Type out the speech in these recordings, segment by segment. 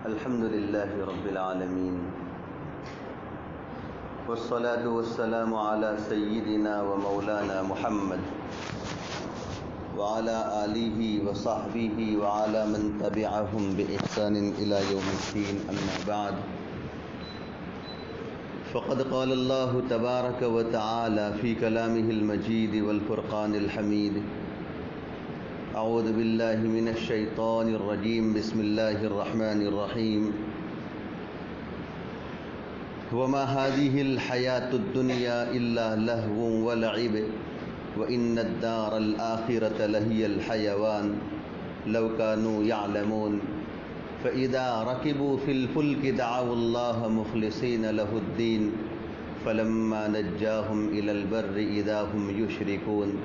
الحمد لله رب العالمين والصلاة والسلام على سيدنا ومولانا محمد وعلى آله وصحبه وعلى من تبعهم بإحسان إلى يوم الدين أما بعد فقد قال الله تبارك وتعالى في كلامه المجيد والفرقان الحميد أعوذ بالله من الشيطان الرجيم بسم الله الرحمن الرحيم وما هذه الحياة الدنيا إلا لهو ولعب وإن الدار الآخرة لهي الحيوان لو كانوا يعلمون فإذا ركبوا في الفلك دعوا الله مخلصين له الدين فلما نجاهم إلى البر إذا هم يشركون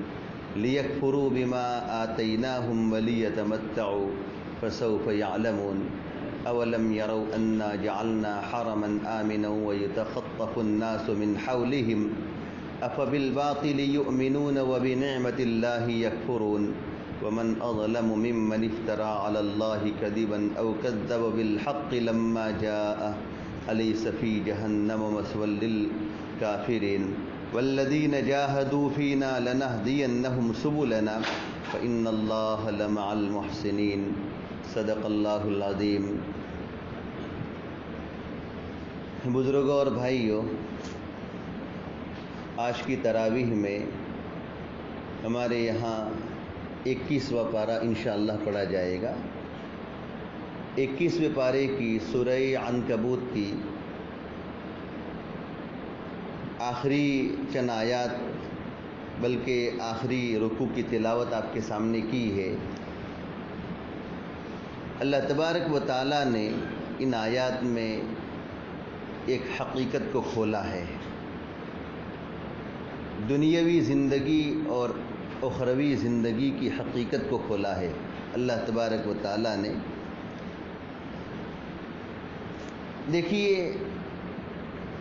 ليكفروا بما آتيناهم وليتمتعوا فسوف يعلمون أولم يروا أنا جعلنا حرما آمنا ويتخطف الناس من حولهم أفبالباطل يؤمنون وبنعمة الله يكفرون ومن أظلم ممن افترى على الله كذبا أو كذب بالحق لما جاءه أليس في جهنم مثوى للكافرين والذين جاهدوا فينا لنهدينهم سبلنا فإن الله لمع المحسنين صدق اللہ العظیم۔ بزرگوں اور بھائیوں، آج کی تراویح میں ہمارے یہاں 21واں پارہ انشاءاللہ پڑھا جائے گا۔ 21ویں پارے کی سورہ عنکبوت کی آخری چند آیات بلکہ آخری رکوع کی تلاوت آپ کے سامنے کی ہے۔ اللہ تبارک و تعالیٰ نے ان آیات میں ایک حقیقت کو کھولا ہے، دنیاوی زندگی اور اخروی زندگی کی حقیقت کو کھولا ہے۔ اللہ تبارک و تعالیٰ نے دیکھیے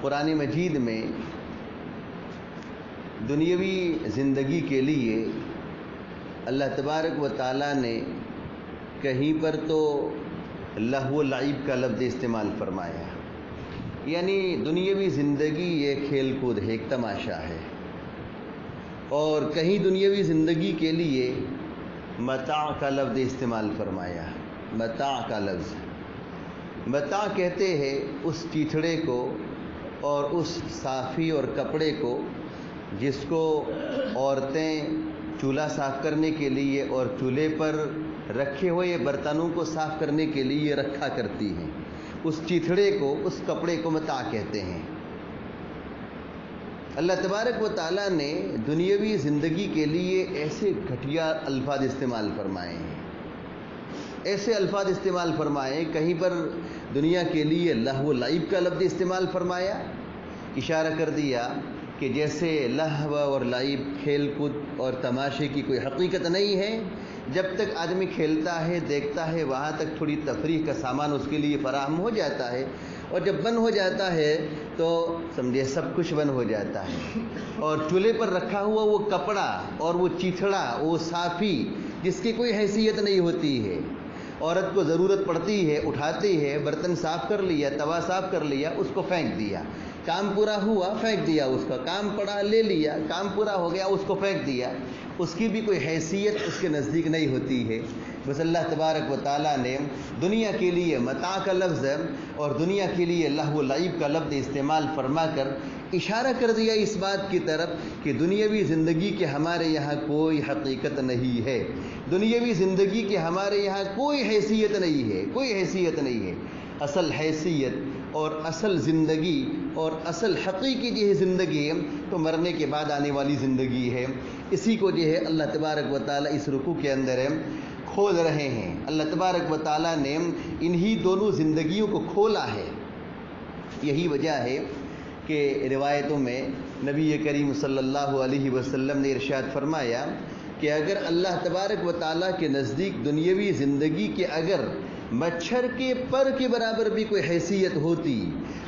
قرآن مجید میں دنیاوی زندگی کے لیے اللہ تبارک و تعالیٰ نے کہیں پر تو لہو و لعب کا لفظ استعمال فرمایا، یعنی دنیاوی زندگی یہ کھیل کود ہے، ایک تماشا ہے، اور کہیں دنیاوی زندگی کے لیے متاع کا لفظ استعمال فرمایا۔ متاع کا لفظ، متاع کہتے ہیں اس چیتھڑے کو اور اس صافی اور کپڑے کو جس کو عورتیں چولہا صاف کرنے کے لیے اور چولہے پر رکھے ہوئے برتنوں کو صاف کرنے کے لیے رکھا کرتی ہیں، اس چیتھڑے کو، اس کپڑے کو متاع کہتے ہیں۔ اللہ تبارک و تعالیٰ نے دنیاوی زندگی کے لیے ایسے گھٹیا الفاظ استعمال فرمائے ہیں، ایسے الفاظ استعمال فرمائے، کہیں پر دنیا کے لیے لہو و لعب کا لفظ استعمال فرمایا، اشارہ کر دیا کہ جیسے لہو اور لعب، کھیل کود اور تماشے کی کوئی حقیقت نہیں ہے، جب تک آدمی کھیلتا ہے، دیکھتا ہے، وہاں تک تھوڑی تفریح کا سامان اس کے لیے فراہم ہو جاتا ہے، اور جب بند ہو جاتا ہے تو سمجھے سب کچھ بند ہو جاتا ہے۔ اور چولہے پر رکھا ہوا وہ کپڑا اور وہ چیتھڑا، وہ صافی جس کی کوئی حیثیت نہیں ہوتی ہے، عورت کو ضرورت پڑتی ہے، اٹھاتی ہے، برتن صاف کر لیا، توا صاف کر لیا، اس کو پھینک دیا، کام پورا ہوا پھینک دیا، اس کا کام پڑا لے لیا، کام پورا ہو گیا اس کو پھینک دیا، اس کی بھی کوئی حیثیت اس کے نزدیک نہیں ہوتی ہے۔ بس اللہ تبارک و تعالیٰ نے دنیا کے لیے متاع کا لفظ اور دنیا کے لیے لہو و لعب کا لفظ استعمال فرما کر اشارہ کر دیا اس بات کی طرف کہ دنیاوی زندگی کے ہمارے یہاں کوئی حقیقت نہیں ہے، دنیاوی زندگی کے ہمارے یہاں کوئی حیثیت نہیں ہے، کوئی حیثیت نہیں ہے۔ اصل حیثیت اور اصل زندگی اور اصل حقیقی جو ہے زندگی تو مرنے کے بعد آنے والی زندگی ہے۔ اسی کو جو ہے اللہ تبارک و تعالیٰ اس رکوع کے اندر کھول رہے ہیں۔ اللہ تبارک و تعالیٰ نے انہی دونوں زندگیوں کو کھولا ہے۔ یہی وجہ ہے کہ روایتوں میں نبی کریم صلی اللہ علیہ وسلم نے ارشاد فرمایا کہ اگر اللہ تبارک و تعالیٰ کے نزدیک دنیاوی زندگی کے اگر مچھر کے پر کے برابر بھی کوئی حیثیت ہوتی،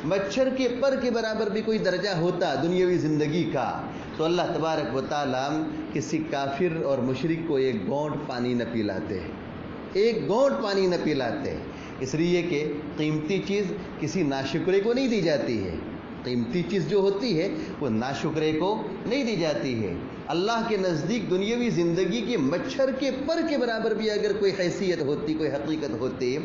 مچھر کے پر کے برابر بھی کوئی درجہ ہوتا دنیاوی زندگی کا، تو اللہ تبارک و تعالیٰ کسی کافر اور مشرک کو ایک گھونٹ پانی نہ پلاتے، ایک گھونٹ پانی نہ پلاتے۔ اس لیے کہ قیمتی چیز کسی ناشکرے کو نہیں دی جاتی ہے. قیمتی چیز جو ہوتی ہے وہ ناشکرے کو نہیں دی جاتی ہے. اللہ کے نزدیک دنیاوی زندگی کے مچھر کے پر کے برابر بھی اگر کوئی حیثیت ہوتی, کوئی حقیقت ہوتی,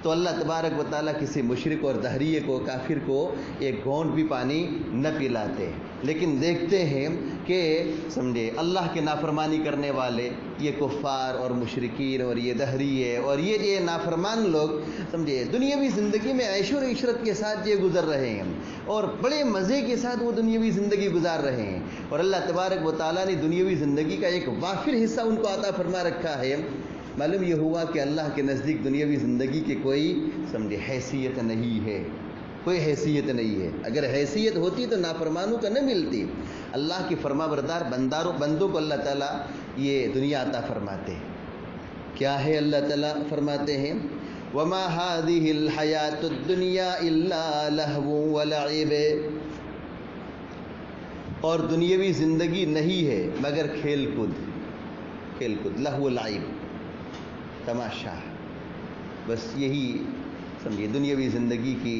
تو اللہ تبارک و تعالیٰ کسی مشرک اور دہریے کو, کافر کو ایک گھونٹ بھی پانی نہ پلاتے. لیکن دیکھتے ہیں کہ سمجھے اللہ کے نافرمانی کرنے والے, یہ کفار اور مشرکین اور یہ دہریے اور یہ نافرمان لوگ سمجھے دنیاوی زندگی میں عیش و عشرت کے ساتھ یہ گزر رہے ہیں اور بڑے مزے کے ساتھ وہ دنیاوی زندگی گزار رہے ہیں, اور اللہ تبارک و تعالیٰ نے دنیاوی زندگی کا ایک وافر حصہ ان کو عطا فرما رکھا ہے. معلوم یہ ہوا کہ اللہ کے نزدیک دنیاوی زندگی کی کوئی سمجھے حیثیت نہیں ہے, کوئی حیثیت نہیں ہے. اگر حیثیت ہوتی تو نافرمانوں کا نہ ملتی. اللہ کی فرما بردار بندوں کو اللہ تعالیٰ یہ دنیا عطا فرماتے. کیا ہے اللہ تعالیٰ فرماتے ہیں, وَمَا هَذِهِ الْحَيَاةُ الدُّنْيَا إِلَّا لَهْوٌ وَلَعِبٌ, اور دنیاوی زندگی نہیں ہے مگر کھیل کود, لہو لعب, تماشا. بس یہی سمجھیے دنیاوی زندگی کی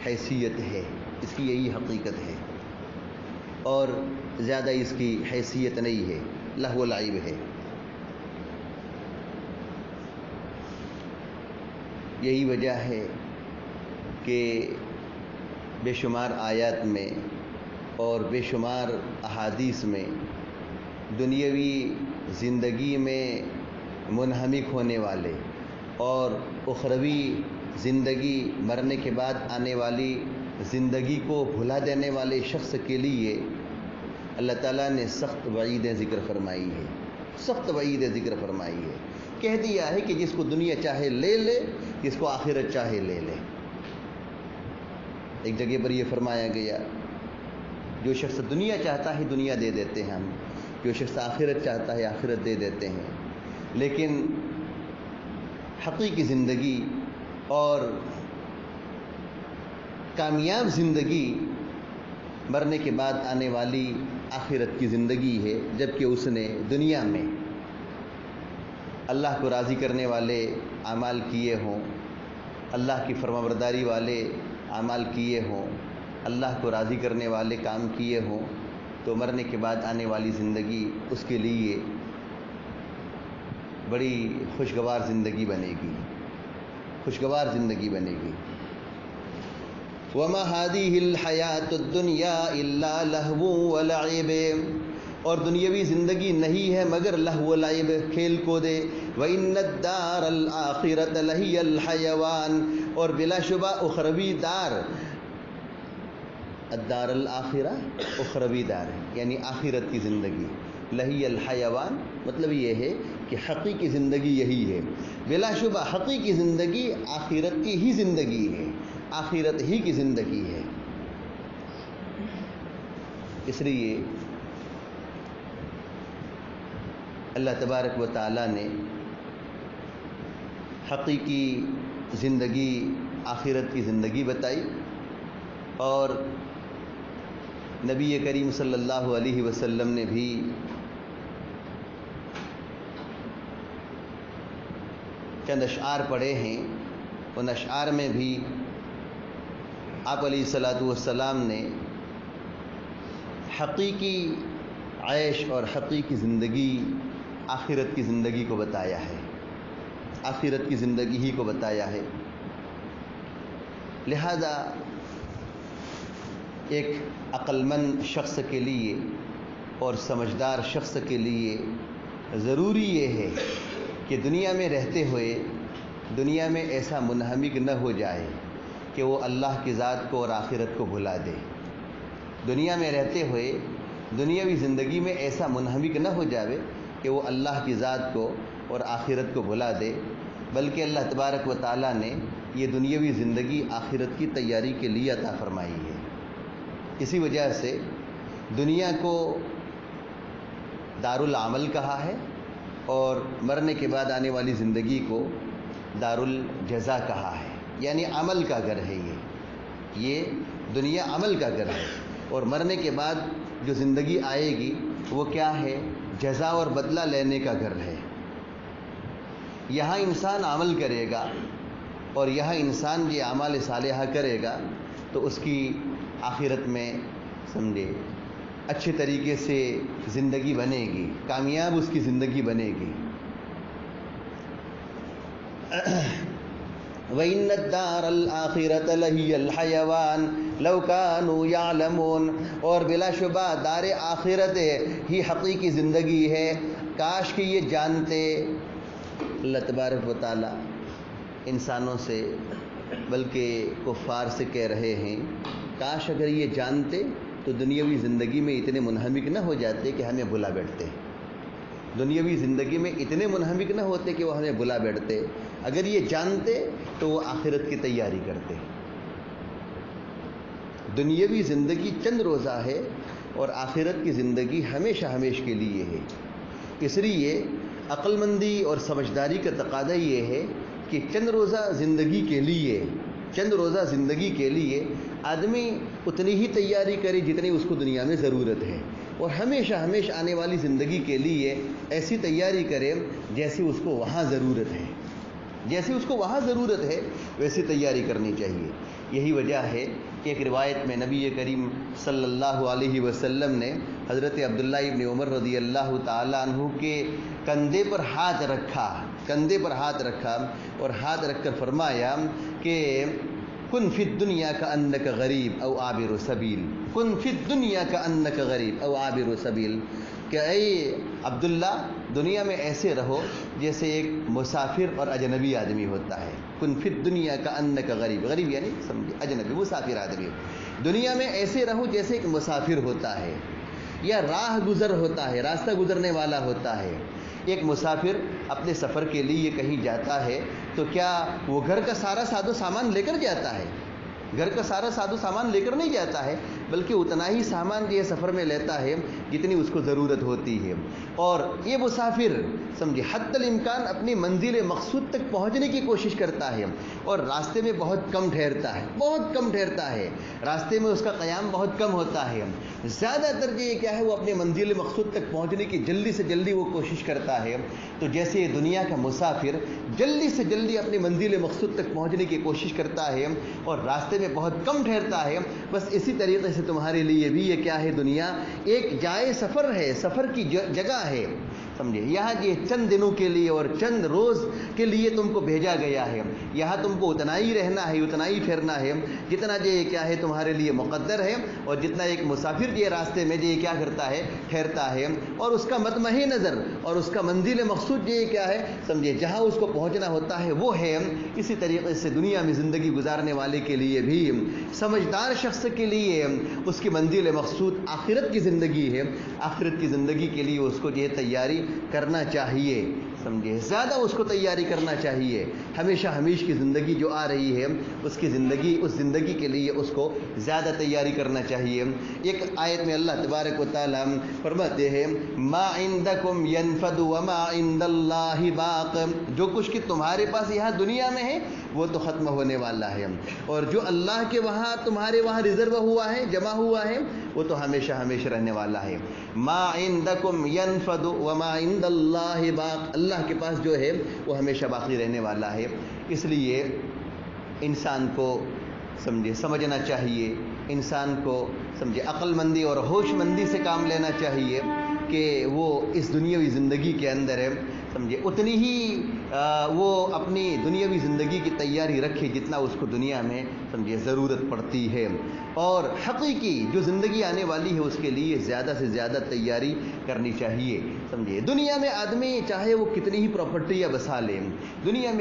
حیثیت ہے, اس کی یہی حقیقت ہے, اور زیادہ اس کی حیثیت نہیں ہے, لہو لعب ہے. یہی وجہ ہے کہ بے شمار آیات میں اور بے شمار احادیث میں دنیاوی زندگی میں منہمک ہونے والے اور اخروی زندگی, مرنے کے بعد آنے والی زندگی کو بھلا دینے والے شخص کے لیے اللہ تعالیٰ نے سخت وعیدیں ذکر فرمائی ہے, سخت وعیدیں ذکر فرمائی ہے. کہہ دیا ہے کہ جس کو دنیا چاہے لے لے, جس کو آخرت چاہے لے لے. ایک جگہ پر یہ فرمایا گیا, جو شخص دنیا چاہتا ہے دنیا دے دیتے ہیں ہم, جو شخص آخرت چاہتا ہے آخرت دے دیتے ہیں. لیکن حقیقی زندگی اور کامیاب زندگی مرنے کے بعد آنے والی آخرت کی زندگی ہے, جبکہ اس نے دنیا میں اللہ کو راضی کرنے والے اعمال کیے ہوں, اللہ کی فرمانبرداری والے اعمال کیے ہوں, اللہ کو راضی کرنے والے کام کیے ہوں, تو مرنے کے بعد آنے والی زندگی اس کے لیے بڑی خوشگوار زندگی بنے گی, خوشگوار زندگی بنے گی. وَمَا هَذِهِ الْحَيَاةُ الدُّنْيَا إِلَّا لَهْوٌ وَلَعِبٌ, اور دنیاوی زندگی نہیں ہے مگر لہو و لعب, کھیل کودے. وَإِنَّ الدَّارَ الْآخِرَةَ لَهِيَ الْحَيَوَانُ, اور بلا شبہ اخروی دار, الدار الآخرہ اخروی دار یعنی آخرت کی زندگی, لہی الحیوان مطلب یہ ہے کہ حقیقی زندگی یہی ہے. بلا شبہ حقیقی زندگی آخرت کی ہی زندگی ہے, آخرت ہی کی زندگی ہے. اس لیے اللہ تبارک و تعالیٰ نے حقیقی زندگی آخرت کی زندگی بتائی, اور نبی کریم صلی اللہ علیہ وسلم نے بھی چند اشعار پڑھے ہیں. ان اشعار میں بھی آپ علیہ الصلاۃ والسلام نے حقیقی عیش اور حقیقی زندگی آخرت کی زندگی کو بتایا ہے, آخرت کی زندگی ہی کو بتایا ہے. لہذا ایک عقل مند شخص کے لیے اور سمجھدار شخص کے لیے ضروری یہ ہے کہ دنیا میں رہتے ہوئے دنیا میں ایسا منہمک نہ ہو جائے کہ وہ اللہ کی ذات کو اور آخرت کو بھلا دے. دنیا میں رہتے ہوئے دنیاوی زندگی میں ایسا منہمک نہ ہو جائے کہ وہ اللہ کی ذات کو اور آخرت کو بھلا دے, بلکہ اللہ تبارک و تعالیٰ نے یہ دنیاوی زندگی آخرت کی تیاری کے لیے عطا فرمائی ہے. اسی وجہ سے دنیا کو دار العمل کہا ہے, اور مرنے کے بعد آنے والی زندگی کو دار الجزا کہا ہے, یعنی عمل کا گھر ہے. یہ دنیا عمل کا گھر ہے, اور مرنے کے بعد جو زندگی آئے گی وہ کیا ہے, جزا اور بدلہ لینے کا گھر ہے. یہاں انسان عمل کرے گا اور یہاں انسان یہ اعمال صالحہ کرے گا تو اس کی آخرت میں سمجھے اچھے طریقے سے زندگی بنے گی، کامیاب اس کی زندگی بنے گی۔ وَإِنَّ الدَّارَ الْآخِرَةَ لَهِيَ الْحَيَوَانُ لَوْ كَانُوا يَعْلَمُونَ، اور بلا شبہ دار آخرت ہی حقیقی زندگی ہے، کاش کہ یہ جانتے۔ اللہ تبارک و تعالی انسانوں سے بلکہ کفار سے کہہ رہے ہیں کاش اگر یہ جانتے تو دنیاوی زندگی میں اتنے منہمک نہ ہو جاتے کہ ہمیں بھلا بیٹھتے، دنیاوی زندگی میں اتنے منہمک نہ ہوتے کہ وہ ہمیں بھلا بیٹھتے۔ اگر یہ جانتے تو وہ آخرت کی تیاری کرتے۔ دنیاوی زندگی چند روزہ ہے اور آخرت کی زندگی ہمیشہ ہمیشہ کے لیے ہے۔ اس لیے عقل مندی اور سمجھداری کا تقاضا یہ ہے کہ چند روزہ زندگی کے لیے آدمی اتنی ہی تیاری کرے جتنی اس کو دنیا میں ضرورت ہے، اور ہمیشہ آنے والی زندگی کے لیے ایسی تیاری کرے جیسی اس کو وہاں ضرورت ہے ویسی تیاری کرنی چاہیے۔ یہی وجہ ہے کہ ایک روایت میں نبی کریم صلی اللہ علیہ وسلم نے حضرت عبداللہ ابن عمر رضی اللہ تعالیٰ عنہ کے کندھے پر ہاتھ رکھا اور ہاتھ رکھ کر فرمایا کہ کن فی الدنیا کأنک غریب او عابر سبیل، کن فی الدنیا کأنک غریب او عابر سبیل، کہ اے عبداللہ دنیا میں ایسے رہو جیسے ایک مسافر اور اجنبی آدمی ہوتا ہے۔ کن فی الدنیا کأنک غریب، غریب یعنی سمجھے اجنبی، مسافر آدمی۔ دنیا میں ایسے رہو جیسے ایک مسافر ہوتا ہے یا راہ گزر ہوتا ہے، راستہ گزرنے والا ہوتا ہے۔ ایک مسافر اپنے سفر کے لیے کہیں جاتا ہے تو کیا وہ گھر کا سارا ساز و سامان لے کر جاتا ہے؟ گھر کا سارا ساز و سامان لے کر نہیں جاتا ہے، بلکہ اتنا ہی سامان جو ہے سفر میں لیتا ہے جتنی اس کو ضرورت ہوتی ہے۔ اور یہ مسافر سمجھے حتی الامکان اپنی منزل مقصود تک پہنچنے کی کوشش کرتا ہے اور راستے میں بہت کم ٹھہرتا ہے، راستے میں اس کا قیام بہت کم ہوتا ہے۔ زیادہ تر یہ کیا ہے، وہ اپنے منزل مقصود تک پہنچنے کی جلدی سے جلدی وہ کوشش کرتا ہے۔ تو جیسے یہ دنیا کا مسافر جلدی سے جلدی اپنی منزل مقصود تک پہنچنے کی کوشش کرتا ہے اور راستے میں بہت کم ٹھہرتا ہے، بس اسی طریقے سے تمہارے لیے بھی یہ کیا ہے، دنیا ایک جائے سفر ہے، سفر کی جگہ ہے، سمجھے۔ یہاں یہ چند دنوں کے لیے اور چند روز کے لیے تم کو بھیجا گیا ہے، یہاں تم کو اتنا ہی رہنا ہے، اتنا ہی ٹھہرنا ہے جتنا یہ کیا ہے تمہارے لیے مقدر ہے، اور جتنا ایک مسافر یہ راستے میں یہ کیا کرتا ہے، ٹھہرتا ہے، اور اس کا مطمع نظر اور اس کا منزل مقصود یہ کیا ہے، سمجھے، جہاں اس کو پہنچنا ہوتا ہے وہ ہے۔ اسی طریقے سے دنیا میں زندگی گزارنے والے کے لیے بھی، سمجھدار شخص کے لیے اس کی منزل مقصود آخرت کی زندگی ہے، آخرت کی زندگی کے لیے اس کو یہ تیاری کرنا چاہیے، سمجھے، زیادہ اس کو تیاری کرنا چاہیے۔ ہمیشہ کی زندگی جو آ رہی ہے اس زندگی کے لیے اس کو زیادہ تیاری کرنا چاہیے۔ ایک آیت میں اللہ تبارک و تعالی فرماتے ہیں ما عندکم ینفد وما عند اللہ باق، جو کچھ کہ تمہارے پاس یہاں دنیا میں ہے وہ تو ختم ہونے والا ہے، اور جو اللہ کے وہاں تمہارے وہاں ریزرو ہوا ہے، جمع ہوا ہے، وہ تو ہمیشہ رہنے والا ہے۔ ما عندکم ینفد وما عند اللہ باق، اللہ کے پاس جو ہے وہ ہمیشہ باقی رہنے والا ہے۔ اس لیے انسان کو سمجھنا چاہیے، انسان کو عقل مندی اور ہوش مندی سے کام لینا چاہیے کہ وہ اس دنیاوی زندگی کے اندر ہے، سمجھے، اتنی ہی وہ اپنی دنیاوی زندگی کی تیاری رکھے جتنا اس کو دنیا میں ضرورت پڑتی ہے، اور حقیقی جو زندگی آنے والی ہے اس کے لیے زیادہ سے زیادہ تیاری کرنی چاہیے، سمجھے۔ دنیا میں آدمی چاہے وہ کتنی ہی پراپرٹیاں بسا لے، دنیا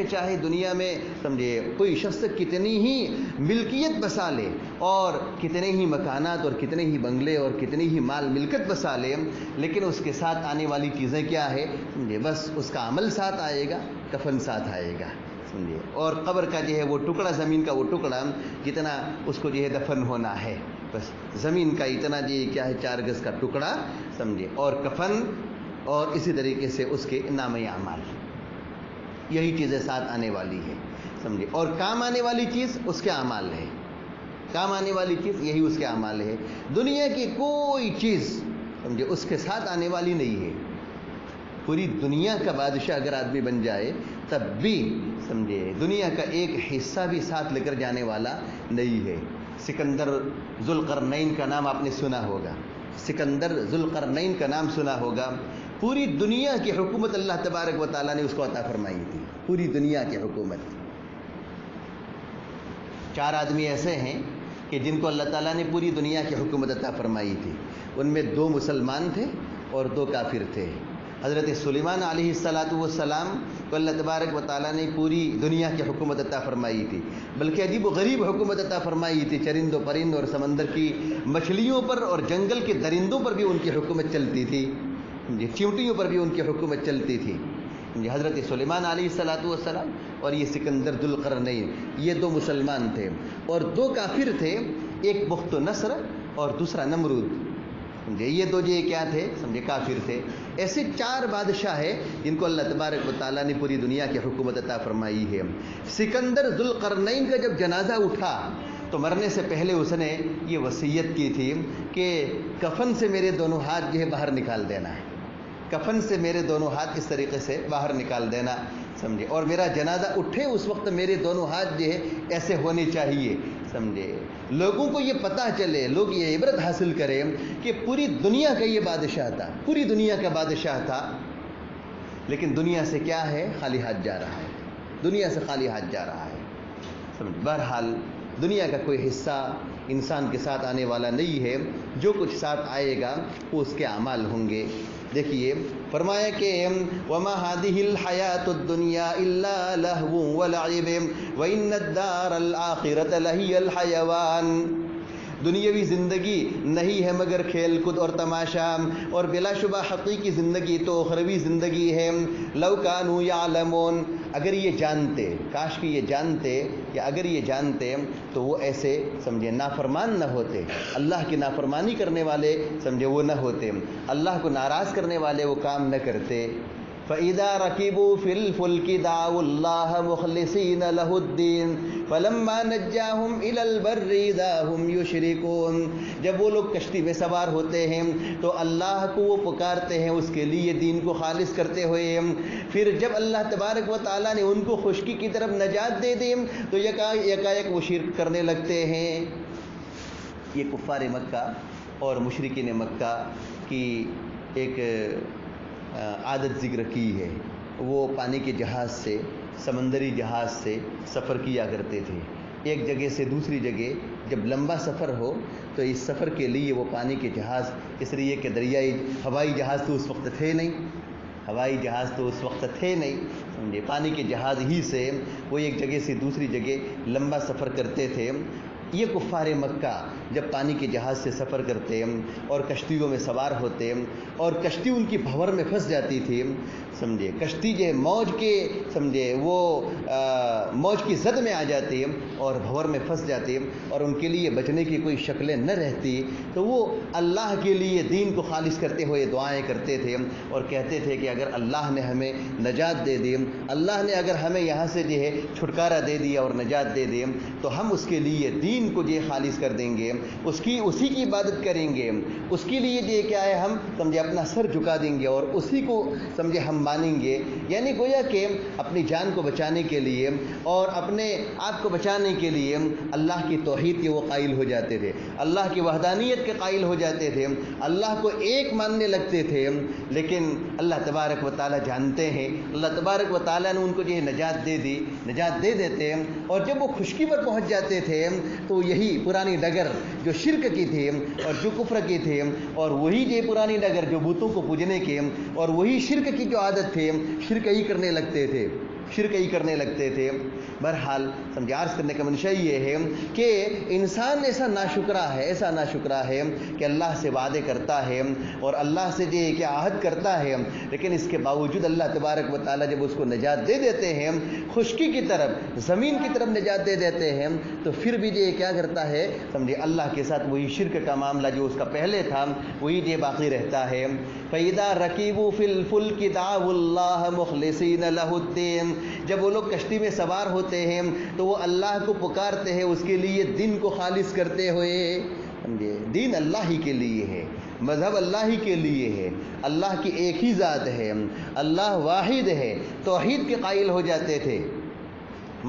میں سمجھے کوئی شخص کتنی ہی ملکیت بسا لے اور کتنے ہی مکانات اور کتنے ہی بنگلے اور کتنی ہی مال ملکت بسا لے، لیکن اس کے ساتھ آنے والی چیزیں کیا ہے، سمجھے، بس اس کا عمل ساتھ آئے گا، کفن ساتھ آئے گا، سمجھے، اور قبر کا جو ہے وہ ٹکڑا، زمین کا وہ ٹکڑا جتنا اس کو جو ہے دفن ہونا ہے، بس زمین کا اتنا جو کیا ہے 4 گز کا ٹکڑا، سمجھے، اور کفن، اور اسی طریقے سے اس کے نامہ اعمال، یہی چیزیں ساتھ آنے والی ہے، سمجھے، اور کام آنے والی چیز اس کے اعمال ہے، کام آنے والی چیز یہی اس کے اعمال ہے۔ دنیا کی کوئی چیز سمجھے اس کے ساتھ آنے والی نہیں ہے، پوری دنیا کا بادشاہ اگر آدمی بن جائے تب بھی سمجھے دنیا کا ایک حصہ بھی ساتھ لے کر جانے والا نہیں ہے۔ سکندر ذوالقرنین کا نام آپ نے سنا ہوگا، سکندر ذوالقرنین کا نام سنا ہوگا۔ پوری دنیا کی حکومت اللہ تبارک و تعالیٰ نے اس کو عطا فرمائی تھی، پوری دنیا کی حکومت۔ 4 آدمی ایسے ہیں کہ جن کو اللہ تعالیٰ نے پوری دنیا کی حکومت عطا فرمائی تھی، ان میں 2 مسلمان تھے اور 2 کافر تھے۔ حضرت سلیمان علیہ السلام کو اللہ تبارک و تعالیٰ نے پوری دنیا کی حکومت عطا فرمائی تھی، بلکہ عجیب و غریب حکومت عطا فرمائی تھی۔ چرند و پرند اور سمندر کی مچھلیوں پر اور جنگل کے درندوں پر بھی ان کی حکومت چلتی تھی، چیونٹیوں پر بھی ان کی حکومت چلتی تھی۔ حضرت سلیمان علیہ السلام اور یہ سکندر ذوالقرنین، یہ 2 مسلمان تھے اور 2 کافر تھے، ایک بخت نصر اور دوسرا نمرود۔ یہ 2 جو کیا تھے سمجھے کافر تھے۔ ایسے 4 بادشاہ ہیں جن کو اللہ تبارک و تعالیٰ نے پوری دنیا کی حکومت عطا فرمائی ہے۔ سکندر ذوالقرنین کا جب جنازہ اٹھا تو مرنے سے پہلے اس نے یہ وصیت کی تھی کہ کفن سے میرے دونوں ہاتھ جو ہے باہر نکال دینا ہے، کفن سے میرے دونوں ہاتھ اس طریقے سے باہر نکال دینا، سمجھے، اور میرا جنازہ اٹھے اس وقت میرے دونوں ہاتھ جو ہے ایسے ہونے چاہیے، سمجھے، لوگوں کو یہ پتہ چلے، لوگ یہ عبرت حاصل کریں کہ پوری دنیا کا یہ بادشاہ تھا، پوری دنیا کا بادشاہ تھا، لیکن دنیا سے کیا ہے، خالی ہاتھ جا رہا ہے، دنیا سے خالی ہاتھ جا رہا ہے، سمجھ۔ بہرحال دنیا کا کوئی حصہ انسان کے ساتھ آنے والا نہیں ہے، جو کچھ ساتھ آئے گا وہ اس کے اعمال ہوں گے۔ دیکھیے فرمایا کہ وما هذه الحیات الدنیا الا لهو ولعب وان الدار الاخرة لهي الحیوان، دنیاوی زندگی نہیں ہے مگر کھیل کود اور تماشا، اور بلا شبہ حقیقی زندگی تو اخروی زندگی ہے۔ لو کانوا یعلمون، اگر یہ جانتے، کاش کہ یہ جانتے، یا اگر یہ جانتے تو وہ ایسے سمجھے نافرمان نہ ہوتے، اللہ کی نافرمانی کرنے والے سمجھے وہ نہ ہوتے، اللہ کو ناراض کرنے والے وہ کام نہ کرتے۔ فَإِذَا رَكِبُوا فِي الْفُلْكِ دَعَوُا اللَّهَ مُخْلِصِينَ لَهُ الدِّينَ فَلَمَّا نَجَّاهُمْ إِلَى الْبَرِّ إِذَا هُمْ يُشْرِكُونَ، جب وہ لوگ کشتی میں سوار ہوتے ہیں تو اللہ کو وہ پکارتے ہیں اس کے لیے دین کو خالص کرتے ہوئے، پھر جب اللہ تبارک و تعالیٰ نے ان کو خشکی کی طرف نجات دے دی تو یکایک وہ شرک کرنے لگتے ہیں۔ یہ کفار مکہ اور مشرکین مکہ کی ایک عادت ذکر کی ہے، وہ پانی کے جہاز سے، سمندری جہاز سے سفر کیا کرتے تھے، ایک جگہ سے دوسری جگہ جب لمبا سفر ہو تو اس سفر کے لیے وہ پانی کے جہاز، اس لیے کہ ہوائی جہاز تو اس وقت تھے نہیں، ہوائی جہاز تو اس وقت تھے نہیں، سمجھے، پانی کے جہاز ہی سے وہ ایک جگہ سے دوسری جگہ لمبا سفر کرتے تھے۔ یہ کفار مکہ جب پانی کے جہاز سے سفر کرتے اور کشتیوں میں سوار ہوتے اور کشتی ان کی بھنور میں پھنس جاتی تھی، سمجھے، کشتی جو موج کے سمجھے وہ موج کی زد میں آ جاتی اور بھنور میں پھنس جاتی اور ان کے لیے بچنے کی کوئی شکلیں نہ رہتی، تو وہ اللہ کے لیے دین کو خالص کرتے ہوئے دعائیں کرتے تھے اور کہتے تھے کہ اگر اللہ نے ہمیں نجات دے دی، اللہ نے اگر ہمیں یہاں سے جو ہے چھٹکارا دے دیا اور نجات دے دی تو ہم اس کے لیے دین کو جو خالص کر دیں گے، اسی کی عبادت کریں گے، اس کے لیے جو کیا ہے ہم سمجھے اپنا سر جھکا دیں گے اور اسی کو سمجھے ہم مانیں گے۔ یعنی گویا کہ اپنی جان کو بچانے کے لیے اور اپنے آپ کو بچانے کے لیے اللہ کی توحید کے وہ قائل ہو جاتے تھے، اللہ کی وحدانیت کے قائل ہو جاتے تھے، اللہ کو ایک ماننے لگتے تھے، لیکن اللہ تبارک و تعالیٰ جانتے ہیں، اللہ تبارک و تعالیٰ نے ان کو جو ہے نجات دے دی، نجات دے دیتے، اور جب وہ خشکی پر پہنچ جاتے تھے تو یہی پرانی ڈگر جو شرک کی تھی اور جو کفر کی تھی، اور وہی جو پرانی ڈگر جو بتوں کو پوجنے کی اور وہی شرک کی جو عادت تھی، شرک ہی کرنے لگتے تھے، شرک ہی کرنے لگتے تھے۔ بہرحال سمجھے عرض کرنے کا منشا یہ ہے کہ انسان ایسا ناشکرا ہے، ایسا ناشکرا ہے کہ اللہ سے وعدے کرتا ہے اور اللہ سے جو کیا عہد کرتا ہے، لیکن اس کے باوجود اللہ تبارک و تعالیٰ جب اس کو نجات دے دیتے ہیں، خشکی کی طرف، زمین کی طرف نجات دے دیتے ہیں، تو پھر بھی جو کیا کرتا ہے سمجھے اللہ کے ساتھ وہی شرک کا معاملہ جو اس کا پہلے تھا وہی جو باقی رہتا ہے۔ فَإِذَا رَكِبُوا فِي الْفُلْكِ دَعَوُا اللَّهَ مُخْلِصِينَ لَهُ الدِّينَ، جب وہ لوگ کشتی میں سوار ہوتے ہیں تو وہ اللہ کو پکارتے ہیں اس کے لیے دن کو خالص کرتے ہوئے، سمجھے دین اللہ ہی کے لیے ہے، مذہب اللہ ہی کے لیے ہے، اللہ کی ایک ہی ذات ہے، اللہ واحد ہے، توحید کے قائل ہو جاتے تھے،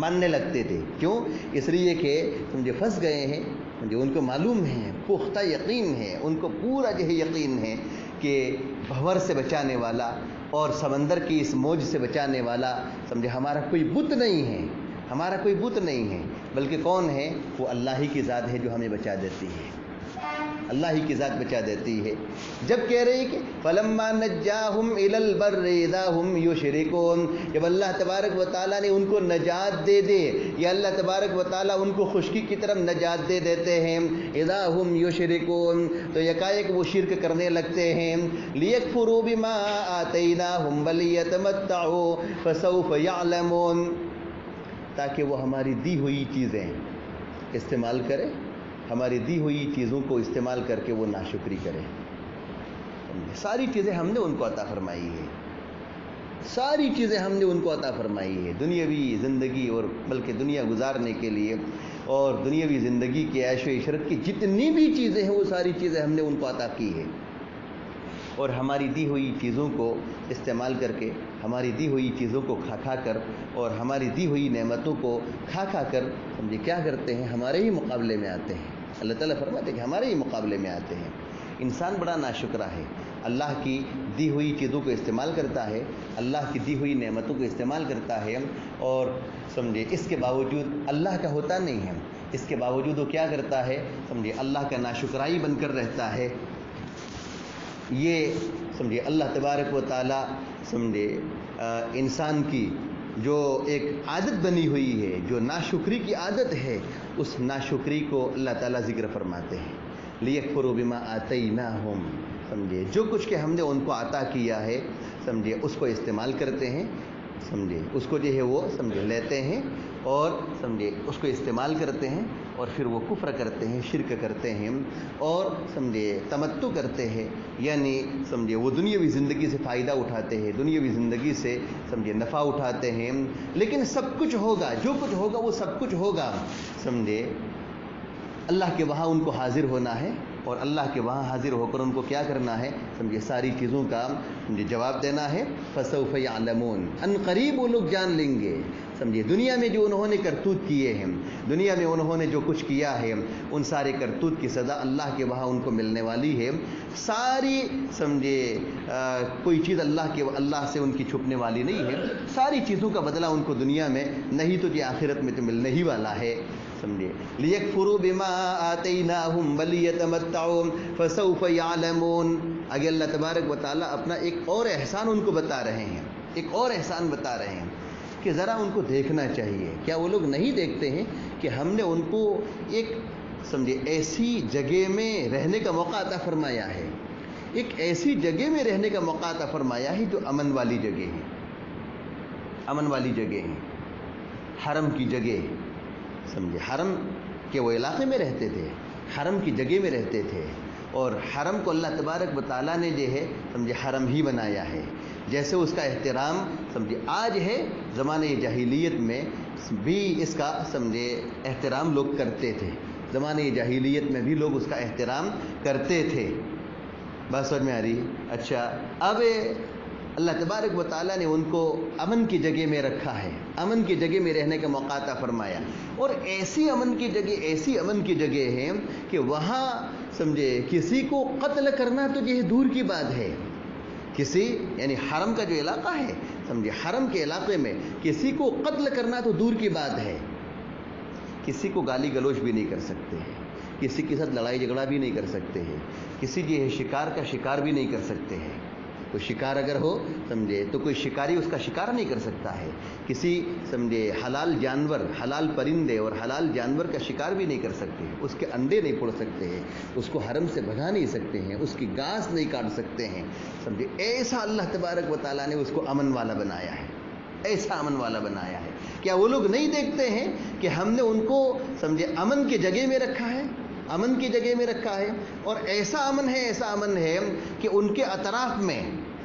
ماننے لگتے تھے۔ کیوں؟ اس لیے کہ سمجھے پھنس گئے ہیں، سمجھے ان کو معلوم ہے، پختہ یقین ہے، ان کو پورا جو ہے یقین ہے کہ بھنور سے بچانے والا اور سمندر کی اس موج سے بچانے والا سمجھے ہمارا کوئی بت نہیں ہے، ہمارا کوئی بت نہیں ہے، بلکہ کون ہے؟ وہ اللہ ہی کی ذات ہے جو ہمیں بچا دیتی ہے، اللہ ہی کی ذات بچا دیتی ہے۔ جب کہہ رہے ہیں کہ فَلَمَّا نَجَّاهُمْ إِلَى الْبَرِّ إِذَا هُمْ يُشْرِكُونَ، جب اللہ تبارک و تعالیٰ نے ان کو نجات دے دے، یا اللہ تبارک و تعالیٰ ان کو خشکی کی طرف نجات دے دیتے ہیں، إِذَا هُمْ يُشْرِكُونَ، تو یکایک وہ شرک کرنے لگتے ہیں، لِيَكْفُرُوا بِمَا آتَيْنَاهُمْ وَلِيَتَمَتَّعُوا فَسَوْفَ يَعْلَمُونَ، تاکہ وہ ہماری دی ہوئی چیزیں استعمال کرے، ہماری دی ہوئی چیزوں کو استعمال کر کے وہ ناشکری کرے۔ ساری چیزیں ہم نے ان کو عطا فرمائی ہے، ساری چیزیں ہم نے ان کو عطا فرمائی ہے، دنیاوی زندگی اور بلکہ دنیا گزارنے کے لیے اور دنیاوی زندگی کے عیش و عشرت کی جتنی بھی چیزیں ہیں وہ ساری چیزیں ہم نے ان کو عطا کی ہے، اور ہماری دی ہوئی چیزوں کو استعمال کر کے، ہماری دی ہوئی چیزوں کو کھا کھا کر اور ہماری دی ہوئی نعمتوں کو کھا کھا کر سمجھے کیا کرتے ہیں؟ ہمارے ہی مقابلے میں آتے ہیں۔ اللہ تعالیٰ فرماتے ہیں کہ ہمارے ہی مقابلے میں آتے ہیں۔ انسان بڑا ناشکرا ہے، اللہ کی دی ہوئی چیزوں کو استعمال کرتا ہے، اللہ کی دی ہوئی نعمتوں کو استعمال کرتا ہے، اور سمجھے اس کے باوجود اللہ کا ہوتا نہیں ہے، اس کے باوجود وہ کیا کرتا ہے؟ سمجھے اللہ کا ناشکرائی بن کر رہتا ہے۔ یہ سمجھے اللہ تبارک و تعالیٰ سمجھے انسان کی جو ایک عادت بنی ہوئی ہے، جو ناشکری کی عادت ہے، اس ناشکری کو اللہ تعالیٰ ذکر فرماتے ہیں، لِيَكْفُرُوا بِمَا آتَيْنَاهُمْ، سمجھے جو کچھ کہ ہم نے ان کو عطا کیا ہے، سمجھے اس کو استعمال کرتے ہیں، سمجھے اس کو جو ہے وہ سمجھے لیتے ہیں اور سمجھے اس کو استعمال کرتے ہیں، اور پھر وہ کفر کرتے ہیں، شرک کرتے ہیں، اور سمجھے تمتع کرتے ہیں، یعنی سمجھے وہ دنیاوی زندگی سے فائدہ اٹھاتے ہیں، دنیاوی زندگی سے سمجھے نفع اٹھاتے ہیں، لیکن سب کچھ ہوگا، جو کچھ ہوگا وہ سب کچھ ہوگا سمجھے اللہ کے وہاں ان کو حاضر ہونا ہے، اور اللہ کے وہاں حاضر ہو کر ان کو کیا کرنا ہے؟ سمجھے ساری چیزوں کا سمجھے جواب دینا ہے۔ فَسَوْفَ يَعْلَمُونَ، ان قریب وہ لوگ جان لیں گے، سمجھے دنیا میں جو انہوں نے کرتوت کیے ہیں، دنیا میں انہوں نے جو کچھ کیا ہے، ان سارے کرتوت کی سزا اللہ کے وہاں ان کو ملنے والی ہے۔ ساری سمجھے کوئی چیز اللہ سے ان کی چھپنے والی نہیں ہے، ساری چیزوں کا بدلہ ان کو دنیا میں نہیں تو جی آخرت میں تو ملنے ہی والا ہے، سمجھے لِيَكْفُرُوا بِمَا آتَيْنَاهُمْ وَلِيَتَمَتَّعُوا فَسَوْفَ يَعْلَمُونَ۔ آگے اللہ تبارک و تعالیٰ اپنا ایک اور احسان ان کو بتا رہے ہیں، ایک اور احسان بتا رہے ہیں کہ ذرا ان کو دیکھنا چاہیے، کیا وہ لوگ نہیں دیکھتے ہیں کہ ہم نے ان کو ایک سمجھے ایسی جگہ میں رہنے کا موقع عطا فرمایا ہے، ایک ایسی جگہ میں رہنے کا موقع عطا فرمایا ہے جو امن والی جگہ ہے، امن والی جگہ ہے، حرم کی جگہ، سمجھے حرم کے وہ علاقے میں رہتے تھے، حرم کی جگہ میں رہتے تھے، اور حرم کو اللہ تبارک و تعالیٰ نے جو ہے سمجھے حرم ہی بنایا ہے، جیسے اس کا احترام سمجھے آج ہے، زمانے جاہلیت میں بھی اس کا سمجھے احترام لوگ کرتے تھے، زمانے جاہلیت میں بھی لوگ اس کا احترام کرتے تھے۔ بات سمجھ میں آ رہی؟ اچھا، اب اللہ تبارک و تعالیٰ نے ان کو امن کی جگہ میں رکھا ہے، امن کی جگہ میں رہنے کا موقع عطا فرمایا، اور ایسی امن کی جگہ، ایسی امن کی جگہ ہے کہ وہاں سمجھے کسی کو قتل کرنا تو یہ دور کی بات ہے، کسی یعنی حرم کا جو علاقہ ہے سمجھے حرم کے علاقے میں کسی کو قتل کرنا تو دور کی بات ہے، کسی کو گالی گلوچ بھی نہیں کر سکتے ہیں، کسی کے ساتھ لڑائی جھگڑا بھی نہیں کر سکتے ہیں، کسی جو ہے شکار کا شکار بھی نہیں کر سکتے ہیں، کوئی شکار اگر ہو سمجھے تو کوئی شکاری اس کا شکار نہیں کر سکتا ہے، کسی سمجھے حلال جانور، حلال پرندے اور حلال جانور کا شکار بھی نہیں کر سکتے ہیں، اس کے انڈے نہیں پھوڑ سکتے ہیں، اس کو حرم سے بھگا نہیں سکتے ہیں، اس کی گھاس نہیں کاٹ سکتے ہیں، سمجھے ایسا اللہ تبارک و تعالیٰ نے اس کو امن والا بنایا ہے، ایسا امن والا بنایا ہے۔ کیا وہ لوگ نہیں دیکھتے ہیں کہ ہم نے ان کو سمجھے امن کی جگہ میں رکھا ہے، امن کی جگہ میں رکھا ہے، اور ایسا امن ہے، ایسا امن ہے کہ ان کے اطراف میں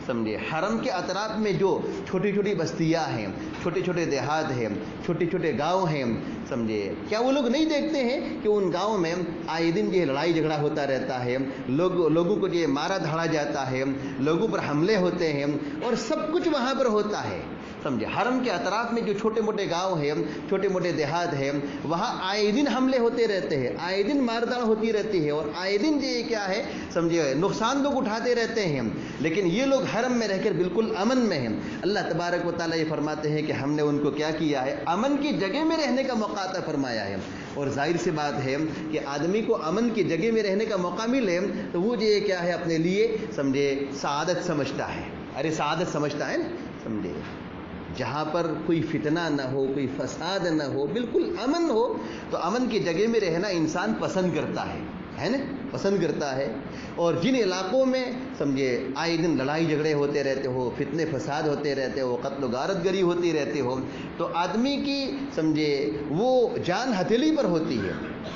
سمجھے حرم کے اطراف میں جو چھوٹی چھوٹی بستیاں ہیں، چھوٹے چھوٹے دیہات ہیں، چھوٹے چھوٹے گاؤں ہیں، سمجھے کیا وہ لوگ نہیں دیکھتے ہیں کہ ان گاؤں میں آئے دن یہ لڑائی جھگڑا ہوتا رہتا ہے، لوگوں کو یہ مارا دھاڑا جاتا ہے، لوگوں پر حملے ہوتے ہیں اور سب کچھ وہاں پر ہوتا ہے، سمجھے حرم کے اطراف میں جو چھوٹے موٹے گاؤں ہیں، چھوٹے موٹے دیہات ہیں، وہاں آئے دن حملے ہوتے رہتے ہیں، آئے دن مارداڑ ہوتی رہتی ہے اور آئے دن یہ کیا ہے سمجھے نقصان لوگ اٹھاتے رہتے ہیں، لیکن یہ لوگ حرم میں رہ کر بالکل امن میں ہیں۔ اللہ تبارک و تعالیٰ یہ فرماتے ہیں کہ ہم نے ان کو کیا کیا ہے، امن کی جگہ میں رہنے کا موقع عطا فرمایا ہے، اور ظاہر سی بات ہے کہ آدمی کو امن کی جگہ میں رہنے کا موقع ملے تو وہ یہ کیا ہے اپنے لیے سمجھے سعادت سمجھتا ہے، ارے سعادت سمجھتا ہے نا، سمجھے جہاں پر کوئی فتنہ نہ ہو، کوئی فساد نہ ہو، بالکل امن ہو، تو امن کی جگہ میں رہنا انسان پسند کرتا ہے نا، پسند کرتا ہے۔ اور جن علاقوں میں سمجھے آئے دن لڑائی جھگڑے ہوتے رہتے ہو، فتنے فساد ہوتے رہتے ہو، قتل و غارت گری ہوتی رہتی ہو، تو آدمی کی سمجھے وہ جان ہتھیلی پر ہوتی ہے،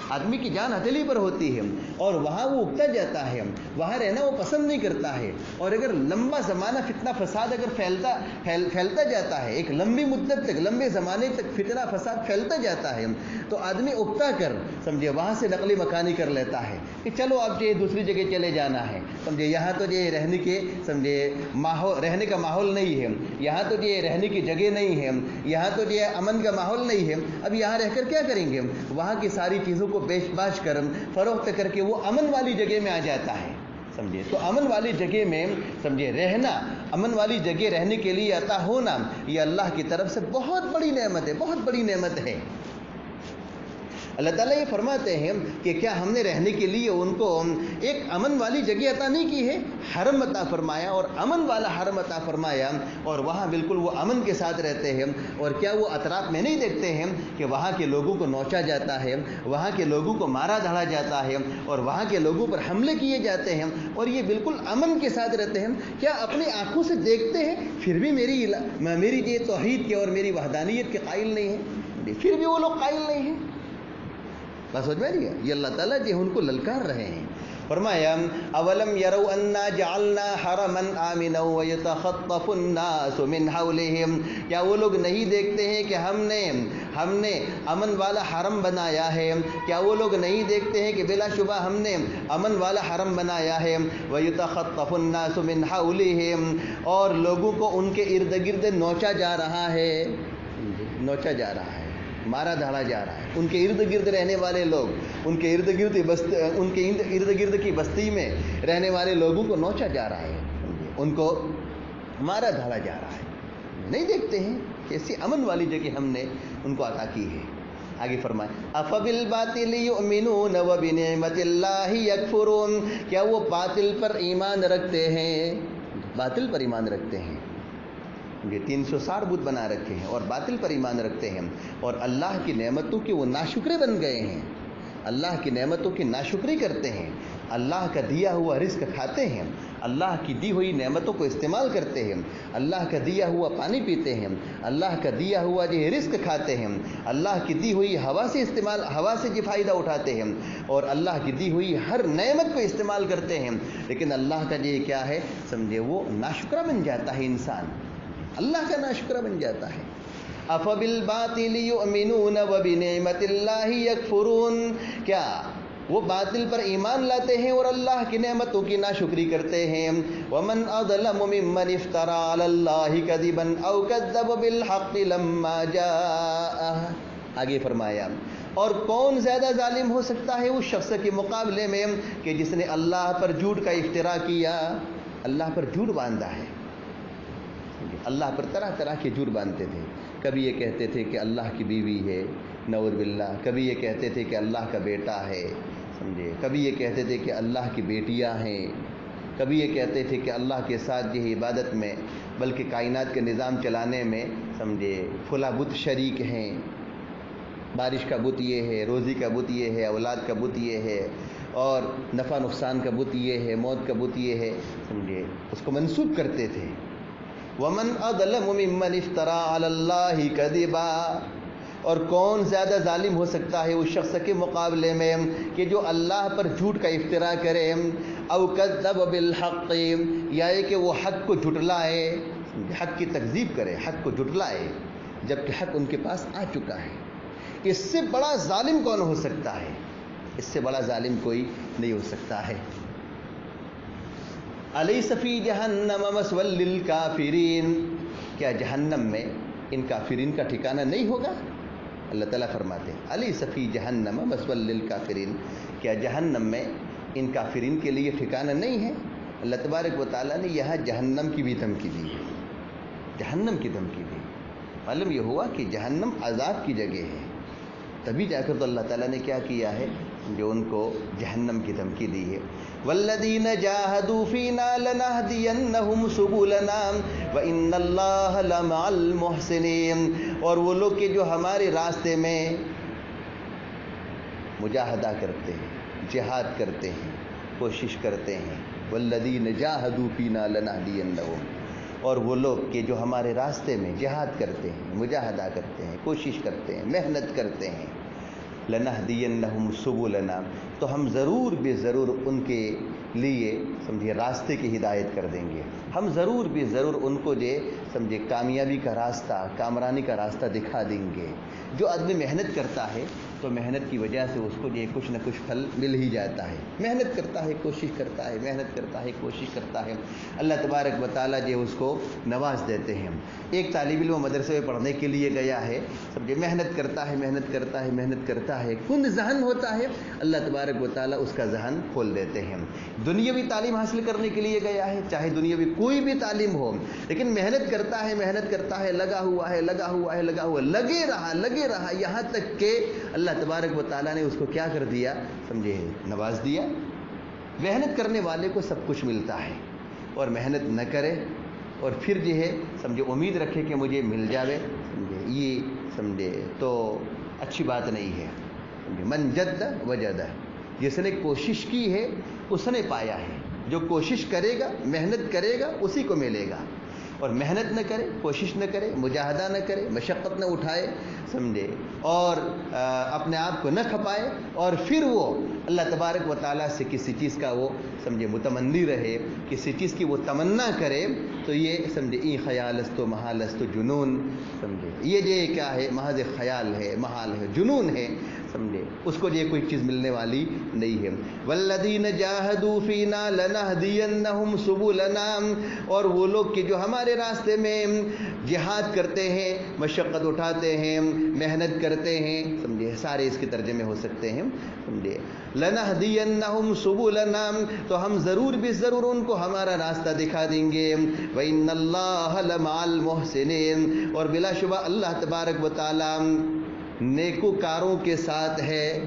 آدمی کی جان ہتھیلی پر ہوتی ہے اور وہاں وہ اگتا جاتا ہے، وہاں رہنا وہ پسند نہیں کرتا ہے۔ اور اگر لمبا زمانہ فتنہ فساد اگر پھیلتا جاتا ہے، ایک لمبی مدت تک، لمبے زمانے تک فتنہ فساد پھیلتا جاتا ہے، تو آدمی اگتا کر سمجھے وہاں سے نقل مکانی کر لیتا ہے کہ چلو اب یہ دوسری جگہ چلے جانا ہے، سمجھے یہاں تو یہ رہنے کے سمجھے رہنے کا ماحول نہیں ہے، یہاں تو یہ رہنے کی جگہ نہیں ہے، یہاں تو یہ امن کا ماحول نہیں ہے، اب یہاں رہ کر کیا کریں گے، وہاں کی ساری چیزوں کو بیچ باچ کر فروخت کر کے وہ امن والی جگہ میں آ جاتا ہے، سمجھے۔ تو امن والی جگہ میں سمجھے رہنا، امن والی جگہ رہنے کے لیے عطا ہونا، یہ اللہ کی طرف سے بہت بڑی نعمت ہے، بہت بڑی نعمت ہے۔ اللہ تعالیٰ یہ فرماتے ہیں کہ کیا ہم نے رہنے کے لیے ان کو ایک امن والی جگہ عطا نہیں کی ہے، حرم عطا فرمایا اور امن والا حرم عطا فرمایا، اور وہاں بالکل وہ امن کے ساتھ رہتے ہیں، اور کیا وہ اطراف میں نہیں دیکھتے ہیں کہ وہاں کے لوگوں کو نوچا جاتا ہے، وہاں کے لوگوں کو مارا دھاڑا جاتا ہے اور وہاں کے لوگوں پر حملے کیے جاتے ہیں، اور یہ بالکل امن کے ساتھ رہتے ہیں؟ کیا اپنی آنکھوں سے دیکھتے ہیں پھر بھی میری یہ توحید کے اور میری وحدانیت کے قائل نہیں ہیں؟ پھر بھی وہ لوگ قائل نہیں ہیں۔ بس سمجھ میں نہیں ہے، یہ اللہ تعالیٰ جو ان کو للکار رہے ہیں۔ فرمایا اولم یروا انا جعلنا حرما آمنا ویتخطف الناس من حولهم، کیا وہ لوگ نہیں دیکھتے ہیں کہ ہم نے امن والا حرم بنایا ہے؟ کیا وہ لوگ نہیں دیکھتے ہیں کہ بلا شبہ ہم نے امن والا حرم بنایا ہے؟ ویتخطف الناس من حولهم، اور لوگوں کو ان کے ارد گرد نوچا جا رہا ہے، نوچا جا رہا ہے، مارا دھاڑا جا رہا ہے، ان کے ارد گرد رہنے والے لوگ، ان کے ارد گرد کی بستی میں رہنے والے لوگوں کو نوچا جا رہا ہے، ان کو مارا دھاڑا جا رہا ہے۔ نہیں دیکھتے ہیں کہ ایسی امن والی جگہ ہم نے ان کو عطا کی ہے۔ آگے فرمائے افبالباطل یؤمنون وبنعمت اللہ یکفرون، کیا وہ باطل پر ایمان رکھتے ہیں؟ باطل پر ایمان رکھتے ہیں، یہ 360 بت بنا رکھے ہیں اور باطل پر ایمان رکھتے ہیں، اور اللہ کی نعمتوں کے وہ ناشکرے بن گئے ہیں، اللہ کی نعمتوں کی ناشکری کرتے ہیں، اللہ کا دیا ہوا رزق کھاتے ہیں، اللہ کی دی ہوئی نعمتوں کو استعمال کرتے ہیں، اللہ کا دیا ہوا پانی پیتے ہیں، اللہ کا دیا ہوا یہ رزق کھاتے ہیں، اللہ کی دی ہوئی ہوا سے جو فائدہ اٹھاتے ہیں اور اللہ کی دی ہوئی ہر نعمت کو استعمال کرتے ہیں، لیکن اللہ کا یہ کیا ہے سمجھے وہ ناشکرہ بن جاتا ہے، انسان اللہ کا ناشکرہ بن جاتا ہے۔ افبالباطل یؤمنون وبنعمت اللہ یکفرون، کیا وہ باطل پر ایمان لاتے ہیں اور اللہ کی نعمتوں کی ناشکری کرتے ہیں؟ ومن اظلم ممن افترى علی اللہ کذبا او کذب بالحق لما جاءہ، آگے فرمایا اور کون زیادہ ظالم ہو سکتا ہے اس شخص کے مقابلے میں کہ جس نے اللہ پر جھوٹ کا افتراء کیا، اللہ پر جھوٹ باندھا ہے۔ اللہ پر طرح طرح کے جھوٹ باندھتے تھے، کبھی یہ کہتے تھے کہ اللہ کی بیوی ہے، نعوذ باللہ، کبھی یہ کہتے تھے کہ اللہ کا بیٹا ہے، سمجھے، کبھی یہ کہتے تھے کہ اللہ کی بیٹیاں ہیں، کبھی یہ کہتے تھے کہ اللہ کے ساتھ یہ عبادت میں بلکہ کائنات کے نظام چلانے میں سمجھے فلاں بت شریک ہیں، بارش کا بت یہ ہے، روزی کا بت یہ ہے، اولاد کا بت یہ ہے، اور نفع نقصان کا بت یہ ہے، موت کا بت یہ ہے، سمجھے اس کو منسوب کرتے تھے۔ ومن اظلم ممن افترى على الله كذبا، اور کون زیادہ ظالم ہو سکتا ہے اس شخص کے مقابلے میں کہ جو اللہ پر جھوٹ کا افتراء کرے، او کذب بالحق، یا یہ کہ وہ حق کو جھٹلائے، حق کی تکذیب کرے، حق کو جھٹلائے جبکہ حق ان کے پاس آ چکا ہے۔ اس سے بڑا ظالم کون ہو سکتا ہے؟ اس سے بڑا ظالم کوئی نہیں ہو سکتا ہے۔ الیس فی جہنم مثوی للکافرین، کیا جہنم میں ان کافرین کا ٹھکانہ نہیں ہوگا؟ اللہ تعالیٰ فرماتے ہیں الیس فی جہنم مثوی للکافرین، کیا جہنم میں ان کافرین کے لیے ٹھکانہ نہیں ہے؟ اللہ تبارک و تعالیٰ نے یہاں جہنم کی بھی دھمکی دی ہے، جہنم کی دھمکی دی۔ معلوم یہ ہوا کہ جہنم عذاب کی جگہ ہے، تبھی جا کر تو اللہ تعالیٰ نے کیا کیا ہے، جو ان کو جہنم کی دھمکی دی ہے۔ والذین جاہدوا فینا لنہدینہم سبلنا وان اللہ لمع المحسنین، اور وہ لوگ کہ جو ہمارے راستے میں مجاہدہ کرتے ہیں، جہاد کرتے ہیں، کوشش کرتے ہیں، والذین جاہدوا فینا لنہدینہم، اور وہ لوگ کہ جو ہمارے راستے میں جہاد کرتے ہیں، مجاہدہ کرتے ہیں، کوشش کرتے ہیں، محنت کرتے ہیں، لنہدینہم سبلنا، تو ہم ضرور بے ضرور ان کے لیے سمجھے راستے کی ہدایت کر دیں گے، ہم ضرور بے ضرور ان کو جو سمجھے کامیابی کا راستہ، کامرانی کا راستہ دکھا دیں گے۔ جو آدمی محنت کرتا ہے تو محنت کی وجہ سے اس کو جو کچھ نہ کچھ پھل مل ہی جاتا ہے، محنت کرتا ہے، کوشش کرتا ہے، محنت کرتا ہے، کوشش کرتا ہے، اللہ تبارک و تعالیٰ جو اس کو نواز دیتے ہیں۔ ایک طالب علم مدرسے میں پڑھنے کے لیے گیا ہے، سمجھے محنت کرتا ہے، محنت کرتا ہے، محنت کرتا ہے، کند ذہن ہوتا ہے، اللہ تبارک و تعالیٰ اس کا ذہن کھول دیتے ہیں۔ دنیاوی تعلیم حاصل کرنے کے لیے گیا ہے، چاہے دنیاوی کوئی بھی تعلیم ہو، لیکن محنت کرتا ہے، محنت کرتا ہے، لگا ہوا ہے، لگا ہوا ہے، لگا ہوا ہے، لگے رہا یہاں تک کہ اللہ تبارک و تعالیٰ نے اس کو کیا کر دیا، سمجھے نواز دیا۔ محنت کرنے والے کو سب کچھ ملتا ہے، اور محنت نہ کرے اور پھر جو ہے سمجھے امید رکھے کہ مجھے مل جاوے، سمجھے یہ سمجھے تو اچھی بات نہیں ہے۔ من جد وجد، جس نے کوشش کی ہے اس نے پایا ہے، جو کوشش کرے گا، محنت کرے گا، اسی کو ملے گا، اور محنت نہ کرے، کوشش نہ کرے، مجاہدہ نہ کرے، مشقت نہ اٹھائے، سمجھے، اور اپنے آپ کو نہ کھپائے، اور پھر وہ اللہ تبارک و تعالیٰ سے کسی چیز کا وہ سمجھے متمنی رہے، کسی چیز کی وہ تمنا کرے، تو یہ سمجھے ای خیال است و محال است و جنون، سمجھے یہ جو کیا ہے، محض خیال ہے، محال ہے، جنون ہے، سمجھے اس کو یہ کوئی چیز ملنے والی نہیں ہے۔ والذین جاہدوا فینا لنہدینہم سبلنا، اور وہ لوگ کہ جو ہمارے راستے میں جہاد کرتے ہیں، مشقت اٹھاتے ہیں، محنت کرتے ہیں، سمجھے سارے اس کے ترجمے ہو سکتے ہیں، سمجھے لنہدینہم سبلنا، تو ہم ضرور بھی ضرور ان کو ہمارا راستہ دکھا دیں گے، وان اللہ لمع المحسنین، اور بلا شبہ اللہ تبارک و تعالی نیکوکاروں کے ساتھ ہے،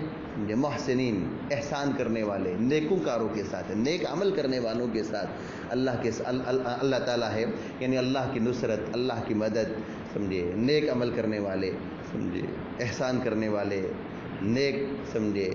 محسنین احسان کرنے والے، نیکوکاروں کے ساتھ ہے، نیک عمل کرنے والوں کے ساتھ اللہ تعالیٰ ہے، یعنی اللہ کی نصرت، اللہ کی مدد، سمجھے نیک عمل کرنے والے، سمجھے احسان کرنے والے، نیک سمجھے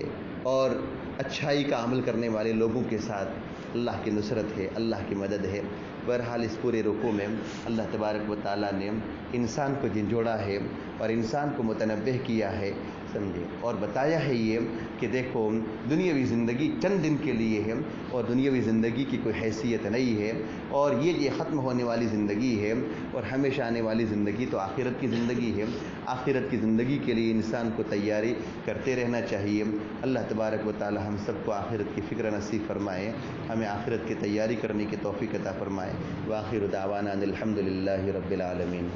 اور اچھائی کا عمل کرنے والے لوگوں کے ساتھ اللہ کی نصرت ہے، اللہ کی مدد ہے۔ بہرحال اس پورے رکوع میں اللہ تبارک و تعالیٰ نے انسان کو جھنجھوڑا ہے اور انسان کو متنبہ کیا ہے، سمجھے، اور بتایا ہے یہ کہ دیکھو دنیاوی زندگی چند دن کے لیے ہے، اور دنیاوی زندگی کی کوئی حیثیت نہیں ہے، اور یہ ختم ہونے والی زندگی ہے، اور ہمیشہ آنے والی زندگی تو آخرت کی زندگی ہے۔ آخرت کی زندگی کے لیے انسان کو تیاری کرتے رہنا چاہیے۔ اللہ تبارک و تعالی ہم سب کو آخرت کی فکر نصیب فرمائے، ہمیں آخرت کی تیاری کرنے کی توفیق عطا فرمائے۔ وآخر دعوانا ان الحمد للہ رب العالمین۔